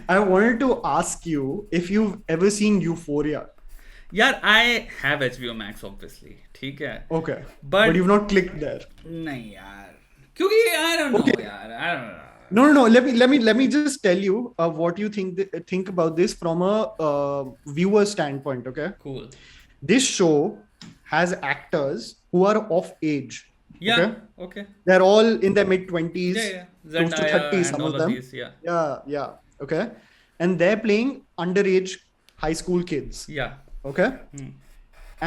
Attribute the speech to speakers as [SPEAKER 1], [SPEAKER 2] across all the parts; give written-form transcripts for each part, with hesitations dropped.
[SPEAKER 1] I wanted to ask you if you've ever seen Euphoria.
[SPEAKER 2] यार I have HBO max obviously, ठीक है,
[SPEAKER 1] Okay, but
[SPEAKER 2] but
[SPEAKER 1] you've not clicked there.
[SPEAKER 2] नहीं यार, क्योंकि I don't know
[SPEAKER 1] Okay.
[SPEAKER 2] यार, I don't know.
[SPEAKER 1] No. Let me just tell you what you think about this from a viewer standpoint. Okay,
[SPEAKER 2] Cool.
[SPEAKER 1] this show has actors who are of age.
[SPEAKER 2] या
[SPEAKER 1] Okay,
[SPEAKER 2] okay.
[SPEAKER 1] they're all in their mid
[SPEAKER 2] या
[SPEAKER 1] twenties,
[SPEAKER 2] या
[SPEAKER 1] close to
[SPEAKER 2] Zendaya
[SPEAKER 1] 30.
[SPEAKER 2] and
[SPEAKER 1] Some
[SPEAKER 2] all
[SPEAKER 1] of
[SPEAKER 2] of
[SPEAKER 1] them.
[SPEAKER 2] these, yeah.
[SPEAKER 1] Yeah, yeah. Okay, and they're playing underage high school kids.
[SPEAKER 2] Yeah.
[SPEAKER 1] Okay,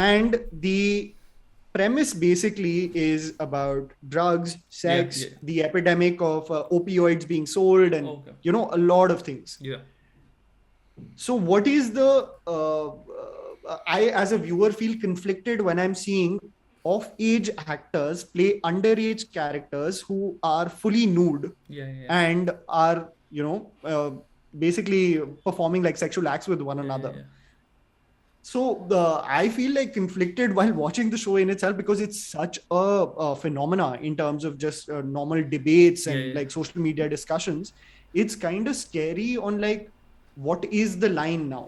[SPEAKER 1] and the premise basically is about drugs,
[SPEAKER 2] Yeah, yeah.
[SPEAKER 1] sex, the epidemic of opioids being sold, and
[SPEAKER 2] Okay.
[SPEAKER 1] a lot of things.
[SPEAKER 2] Yeah.
[SPEAKER 1] So what is the I as a viewer feel conflicted when I'm seeing of age actors play underage characters who are fully nude
[SPEAKER 2] Yeah, yeah.
[SPEAKER 1] and are basically performing like sexual acts with one
[SPEAKER 2] Yeah, yeah,
[SPEAKER 1] another.
[SPEAKER 2] yeah.
[SPEAKER 1] So I feel like conflicted while watching the show in itself, because it's such a phenomena in terms of just normal debates
[SPEAKER 2] Yeah,
[SPEAKER 1] and
[SPEAKER 2] yeah.
[SPEAKER 1] like social media discussions. It's kind of scary on like what is the line now?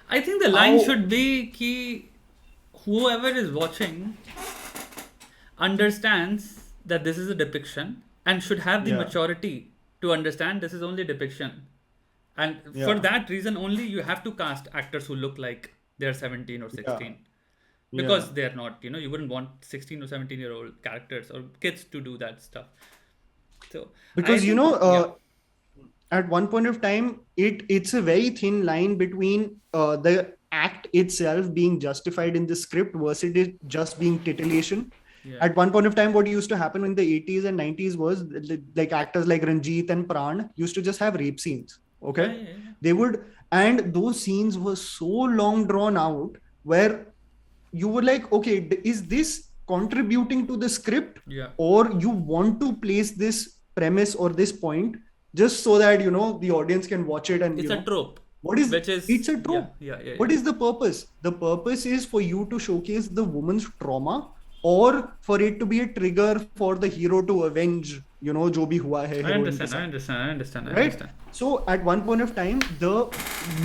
[SPEAKER 2] I think the line
[SPEAKER 1] How?
[SPEAKER 2] should be ki whoever is watching understands that this is a depiction and should have the
[SPEAKER 1] Yeah,
[SPEAKER 2] maturity to understand this is only depiction. And for
[SPEAKER 1] yeah,
[SPEAKER 2] that reason only, you have to cast actors who look like they're 17 or
[SPEAKER 1] yeah,
[SPEAKER 2] 16.
[SPEAKER 1] yeah.
[SPEAKER 2] Because they're not, you wouldn't want 16 or 17-year-old characters or kids to do that stuff. So I
[SPEAKER 1] Because
[SPEAKER 2] think, yeah,
[SPEAKER 1] at one point of time, it's a very thin line between the act itself being justified in the script versus it just being titillation.
[SPEAKER 2] yeah,
[SPEAKER 1] At one point of time, what used to happen in the 80s and 90s was like actors like Ranjit and Pran used to just have rape scenes.
[SPEAKER 2] yeah,
[SPEAKER 1] Okay,
[SPEAKER 2] yeah, yeah.
[SPEAKER 1] they would, and those scenes were so long drawn out where you were like, okay, is this contributing to the script,
[SPEAKER 2] Yeah.
[SPEAKER 1] or you want to place this premise or this point just so that the audience can watch it, and
[SPEAKER 2] It's a trope,
[SPEAKER 1] what is
[SPEAKER 2] which is,
[SPEAKER 1] it's a
[SPEAKER 2] yeah,
[SPEAKER 1] trope.
[SPEAKER 2] yeah, yeah,
[SPEAKER 1] What
[SPEAKER 2] yeah.
[SPEAKER 1] is the purpose? The purpose is for you to showcase the woman's trauma, or for it to be a trigger for the hero to avenge jo bhi hua hai
[SPEAKER 2] I
[SPEAKER 1] heroine ke
[SPEAKER 2] understand, I
[SPEAKER 1] saath,
[SPEAKER 2] understand, I understand, I
[SPEAKER 1] right?
[SPEAKER 2] understand.
[SPEAKER 1] So at one point of time, the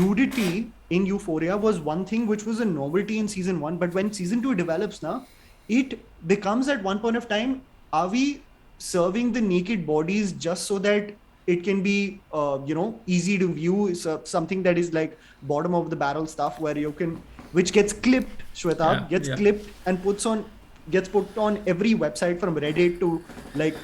[SPEAKER 1] nudity in Euphoria was one thing which was a novelty in season one, but when season two develops now, it becomes at one point of time, are we serving the naked bodies just so that it can be easy to view, something that is like bottom of the barrel stuff where you can, which gets clipped,
[SPEAKER 2] Yeah,
[SPEAKER 1] Shwetabh, gets
[SPEAKER 2] yeah.
[SPEAKER 1] clipped and gets put on every website from Reddit to like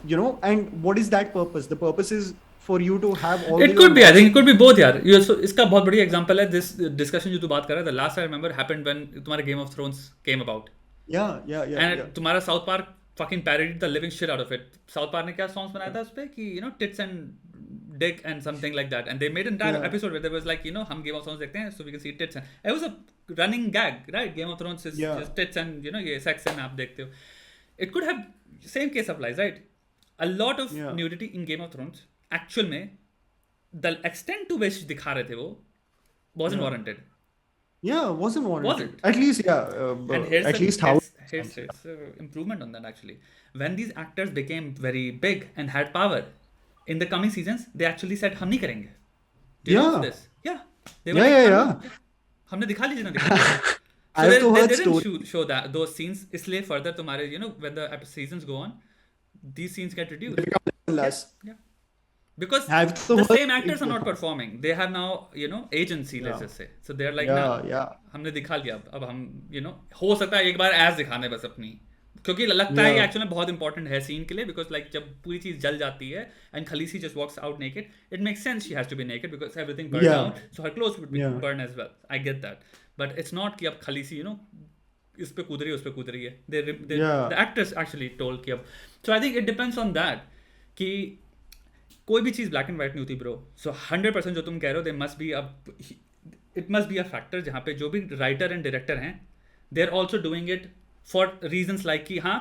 [SPEAKER 1] and what is that purpose? The purpose is for you to have all
[SPEAKER 2] It
[SPEAKER 1] your
[SPEAKER 2] could be, I think it
[SPEAKER 1] logic.
[SPEAKER 2] could be both यार. ये so इसका बहुत बढ़िया example है this discussion जो तू बात कर रहा है. The last I remember happened when तुम्हारा Game of Thrones came about.
[SPEAKER 1] Yeah, yeah, yeah,
[SPEAKER 2] And
[SPEAKER 1] yeah,
[SPEAKER 2] तुम्हारा south park fucking parodied the living shit out of it. South park ने क्या songs बनाया था उस पे कि tits and dick and something like that, and they made an entire
[SPEAKER 1] yeah,
[SPEAKER 2] episode where there was like हम Game of Thrones देखते हैं so we can see tits, and it was a running gag, right? Game of Thrones is
[SPEAKER 1] yeah,
[SPEAKER 2] just tits and ये sex and आप देखते हो. It could have same case applies, right? A lot of
[SPEAKER 1] yeah,
[SPEAKER 2] nudity in Game of Thrones actual में the extent to which दिखा रहे थे वो wasn't
[SPEAKER 1] yeah,
[SPEAKER 2] warranted.
[SPEAKER 1] yeah. Wasn't warranted.
[SPEAKER 2] Wasn't.
[SPEAKER 1] At least, yeah.
[SPEAKER 2] And here's
[SPEAKER 1] At
[SPEAKER 2] the
[SPEAKER 1] least how.
[SPEAKER 2] here's improvement on that actually. When these actors became very big and had power, in the coming seasons, they actually said हम नहीं करेंगे. Do you know of
[SPEAKER 1] Yeah,
[SPEAKER 2] this? Yeah. They were
[SPEAKER 1] yeah,
[SPEAKER 2] like
[SPEAKER 1] yeah,
[SPEAKER 2] हम
[SPEAKER 1] yeah.
[SPEAKER 2] yeah, हमने दिखा लीजिए ना दिखा लीजिए. So
[SPEAKER 1] I've
[SPEAKER 2] they
[SPEAKER 1] heard
[SPEAKER 2] didn't
[SPEAKER 1] stories.
[SPEAKER 2] show that those scenes. इसलिए further तुम्हारे when the seasons go on, these scenes get
[SPEAKER 1] They
[SPEAKER 2] reduced.
[SPEAKER 1] become less and
[SPEAKER 2] Yeah,
[SPEAKER 1] less.
[SPEAKER 2] yeah. Because
[SPEAKER 1] I've
[SPEAKER 2] the
[SPEAKER 1] heard
[SPEAKER 2] same actors
[SPEAKER 1] stories
[SPEAKER 2] are not
[SPEAKER 1] before.
[SPEAKER 2] performing. They have now agency, let's
[SPEAKER 1] Yeah,
[SPEAKER 2] just say. So they're like ना
[SPEAKER 1] yeah, yeah,
[SPEAKER 2] हमने दिखा लिया, अब हम हो सकता है एक बार एज दिखाने बस अपनी, क्योंकि लगता है
[SPEAKER 1] yeah,
[SPEAKER 2] एक्चुअली में बहुत इंपॉर्टेंट है सीन के लिए, बिकॉज लाइक जब पूरी चीज जल जाती है and Khaleesi just walks out naked, it makes sense she has to be naked because everything burn
[SPEAKER 1] yeah,
[SPEAKER 2] down, so her clothes would be
[SPEAKER 1] yeah,
[SPEAKER 2] burn as well. I get that, but it's not कि अब Khaleesi इस पे कूद रही है उस पे कूद रही है. The
[SPEAKER 1] yeah,
[SPEAKER 2] actors actually told कि अब, so I think it depends on that कि कोई भी चीज़ ब्लैक एंड वाइट नहीं होती ब्रो. सो 100% जो तुम कह रहे हो, दे मस्ट बी अब it must be a factor जहाँ पे जो भी राइटर एंड डायरेक्टर हैं, they are also doing it for reasons like कि हाँ,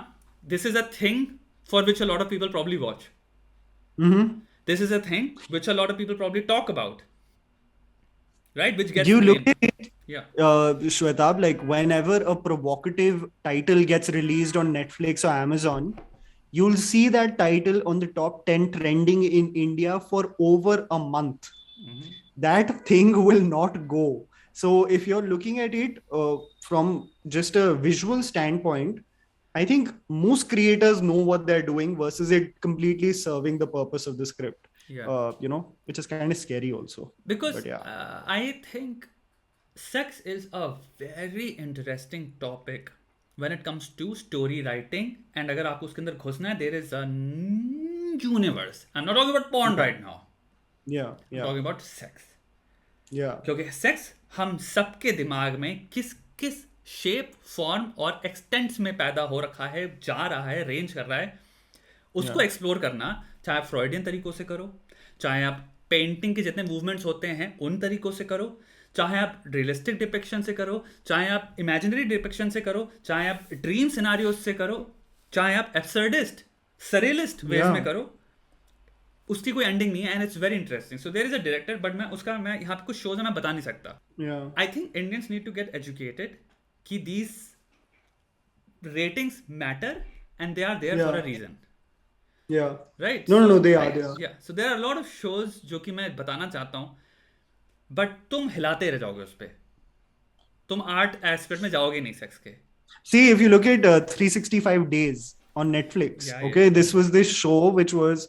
[SPEAKER 2] this is a thing for which a lot of people probably watch,
[SPEAKER 1] mm-hmm.
[SPEAKER 2] This is a thing which a lot of people probably talk about, right, which gets
[SPEAKER 1] You look
[SPEAKER 2] name.
[SPEAKER 1] at it,
[SPEAKER 2] या
[SPEAKER 1] Shwetab, like whenever a provocative title gets released on Netflix or Amazon, you'll see that title on the top 10 trending in India for over a month.
[SPEAKER 2] Mhm.
[SPEAKER 1] That thing will not go. So if you're looking at it from just a visual standpoint, I think most creators know what they're doing versus it completely serving the purpose of the script.
[SPEAKER 2] Yeah.
[SPEAKER 1] Which is kind of scary also. But
[SPEAKER 2] Because
[SPEAKER 1] yeah,
[SPEAKER 2] I think sex is a very interesting topic when it comes to story writing. And अगर आपको उसके अंदर घुसना है, there is a universe. I'm not talking about porn
[SPEAKER 1] yeah,
[SPEAKER 2] right now.
[SPEAKER 1] yeah,
[SPEAKER 2] I'm
[SPEAKER 1] yeah,
[SPEAKER 2] talking about sex.
[SPEAKER 1] yeah,
[SPEAKER 2] क्योंकि sex हम सबके दिमाग में किस किस शेप फॉर्म और एक्सटेंट्स में पैदा हो रखा है, जा रहा है, रेंज कर रहा है, उसको
[SPEAKER 1] yeah,
[SPEAKER 2] एक्सप्लोर करना, चाहे आप फ्रॉइडियन तरीकों से करो, चाहे आप पेंटिंग के जितने मूवमेंट्स होते हैं उन तरीकों से करो, चाहे आप रियलिस्टिक डिपिक्शन से करो, चाहे आप इमेजिनरी डिपिक्शन से करो, चाहे आप ड्रीम सिनारियोज से करो, चाहे आप एब्सर्डिस्ट सरेलिस्ट वेज में
[SPEAKER 1] yeah,
[SPEAKER 2] करो, उसकी कोई एंडिंग नहीं है. And it's very interesting. So there is a director, but मैं यहाँ पे कुछ शोज है मैं बता नहीं सकता.
[SPEAKER 1] yeah,
[SPEAKER 2] I think Indians need to get educated कि these ratings matter and they are there for
[SPEAKER 1] yeah,
[SPEAKER 2] a reason.
[SPEAKER 1] yeah.
[SPEAKER 2] Right?
[SPEAKER 1] No, no,
[SPEAKER 2] So
[SPEAKER 1] no, they are, they are.
[SPEAKER 2] yeah, so there are a lot of shows जो कि मैं बताना चाहता हूँ, but तुम हिलाते रह जाओगे उस पे, तुम आर्ट एस्पेक्ट में जाओगे नहीं सेक्स के.
[SPEAKER 1] See, if you look at 365 Days on Netflix,
[SPEAKER 2] Yeah, yeah,
[SPEAKER 1] okay, this was this show which was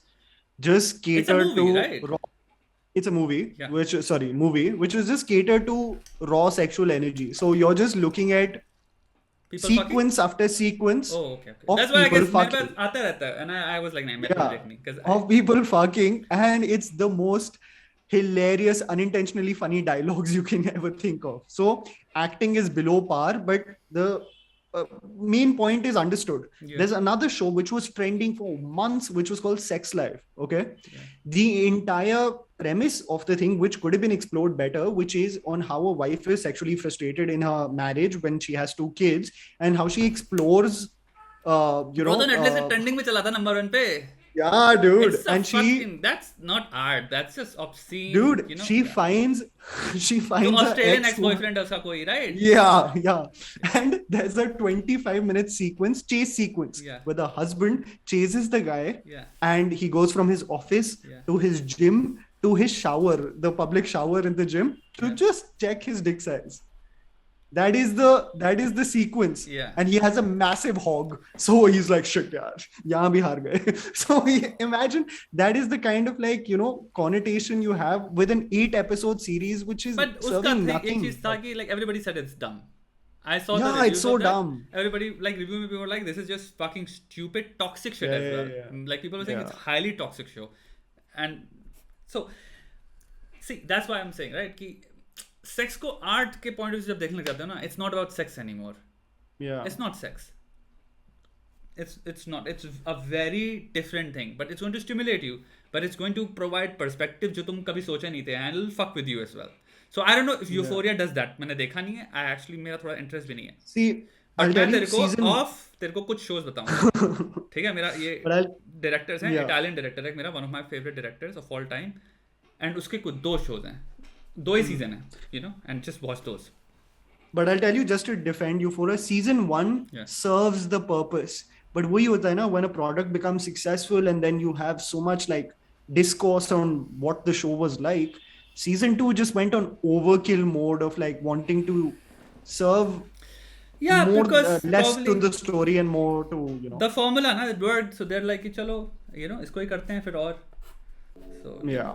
[SPEAKER 1] just
[SPEAKER 2] it's a
[SPEAKER 1] catered
[SPEAKER 2] movie,
[SPEAKER 1] to
[SPEAKER 2] right?
[SPEAKER 1] raw. It's a movie,
[SPEAKER 2] Yeah.
[SPEAKER 1] movie, which was just catered to raw sexual energy. So you're just looking at
[SPEAKER 2] People fucking.
[SPEAKER 1] sequence after sequence
[SPEAKER 2] Oh, okay, okay.
[SPEAKER 1] of
[SPEAKER 2] That's why I
[SPEAKER 1] people
[SPEAKER 2] guess मेरे पास
[SPEAKER 1] fucking.
[SPEAKER 2] आता रहता है, and I was like नहीं मेरे को नहीं
[SPEAKER 1] Yeah,
[SPEAKER 2] देखनी, because I.
[SPEAKER 1] of people fucking, and it's the most hilarious, unintentionally funny dialogues you can ever think of. So acting is below par, but the main point is understood.
[SPEAKER 2] Yeah.
[SPEAKER 1] There's another show which was trending for months, which was called Sex Life. Okay,
[SPEAKER 2] Yeah.
[SPEAKER 1] the entire premise of the thing, which could have been explored better, which is on how a wife is sexually frustrated in her marriage when she has two kids, and how she explores
[SPEAKER 2] वो तो Netflix से trending में चला था number 1 पे.
[SPEAKER 1] yeah, dude,
[SPEAKER 2] It's a
[SPEAKER 1] and she
[SPEAKER 2] fucking, that's not art, that's just obscene,
[SPEAKER 1] dude,
[SPEAKER 2] you know.
[SPEAKER 1] she
[SPEAKER 2] Yeah.
[SPEAKER 1] finds she
[SPEAKER 2] जो
[SPEAKER 1] finds her
[SPEAKER 2] Australian
[SPEAKER 1] ex
[SPEAKER 2] x
[SPEAKER 1] who,
[SPEAKER 2] boyfriend है उसका कोई, right?
[SPEAKER 1] yeah, yeah, and there's a 25-minute chase sequence
[SPEAKER 2] Yeah.
[SPEAKER 1] where the husband chases the guy,
[SPEAKER 2] Yeah.
[SPEAKER 1] and he goes from his office
[SPEAKER 2] Yeah.
[SPEAKER 1] to his gym to his shower, the public shower in the gym, to
[SPEAKER 2] Yeah.
[SPEAKER 1] just check his dick size. That is the sequence.
[SPEAKER 2] Yeah.
[SPEAKER 1] And he has a massive hog, so he's like, shit yaar, yahan bhi haar gaye. So imagine that is the kind of, like, connotation you have with an 8-episode series which is
[SPEAKER 2] But उसका
[SPEAKER 1] serving
[SPEAKER 2] thing एक
[SPEAKER 1] nothing.
[SPEAKER 2] चीज था कि like everybody said it's dumb. I saw the
[SPEAKER 1] Yeah,
[SPEAKER 2] reviews
[SPEAKER 1] it's so
[SPEAKER 2] of that.
[SPEAKER 1] dumb.
[SPEAKER 2] Everybody like review me, people were like, this is just fucking stupid, toxic shit
[SPEAKER 1] Yeah,
[SPEAKER 2] as
[SPEAKER 1] yeah,
[SPEAKER 2] well.
[SPEAKER 1] yeah.
[SPEAKER 2] Like people were saying
[SPEAKER 1] Yeah.
[SPEAKER 2] it's highly toxic show, and so see that's why I'm saying, right, कि sex को art के point of view जब देखने लग जाते हो ना, it's not about sex anymore.
[SPEAKER 1] Yeah.
[SPEAKER 2] It's not sex. It's not. It's a very different thing. But it's going to stimulate you. But it's going to provide perspective जो तुम कभी सोचे नहीं थे. And it'll fuck with you as well. So I don't know if Euphoria does that. मैंने देखा नहीं है. I actually मेरा थोड़ा interest भी नहीं है.
[SPEAKER 1] See,
[SPEAKER 2] But
[SPEAKER 1] I'll
[SPEAKER 2] मैं
[SPEAKER 1] tell you,
[SPEAKER 2] तेरे को
[SPEAKER 1] season.
[SPEAKER 2] तेरे को कुछ shows बताऊंगा. ठीक है, मेरा ये
[SPEAKER 1] But I'll.
[SPEAKER 2] डायरेक्टर्स हैं,
[SPEAKER 1] Yeah.
[SPEAKER 2] इटालियन डायरेक्टर है मेरा, one of my favorite directors of all time. And उसके कुछ 2 shows हैं. 2 ही सीजन है, and just watch those.
[SPEAKER 1] But I'll tell you, just to defend you, for a season 1
[SPEAKER 2] Yeah.
[SPEAKER 1] serves the purpose. But वही होता है ना, when a product becomes successful and then you have so much like discourse on what the show was like, season 2 just went on overkill mode of like wanting to serve
[SPEAKER 2] Yeah,
[SPEAKER 1] more,
[SPEAKER 2] because
[SPEAKER 1] less to
[SPEAKER 2] probably
[SPEAKER 1] the story and more to,
[SPEAKER 2] the formula ना, it worked, so they're like कि चलो इसको ही करते हैं फिर और. So
[SPEAKER 1] yeah.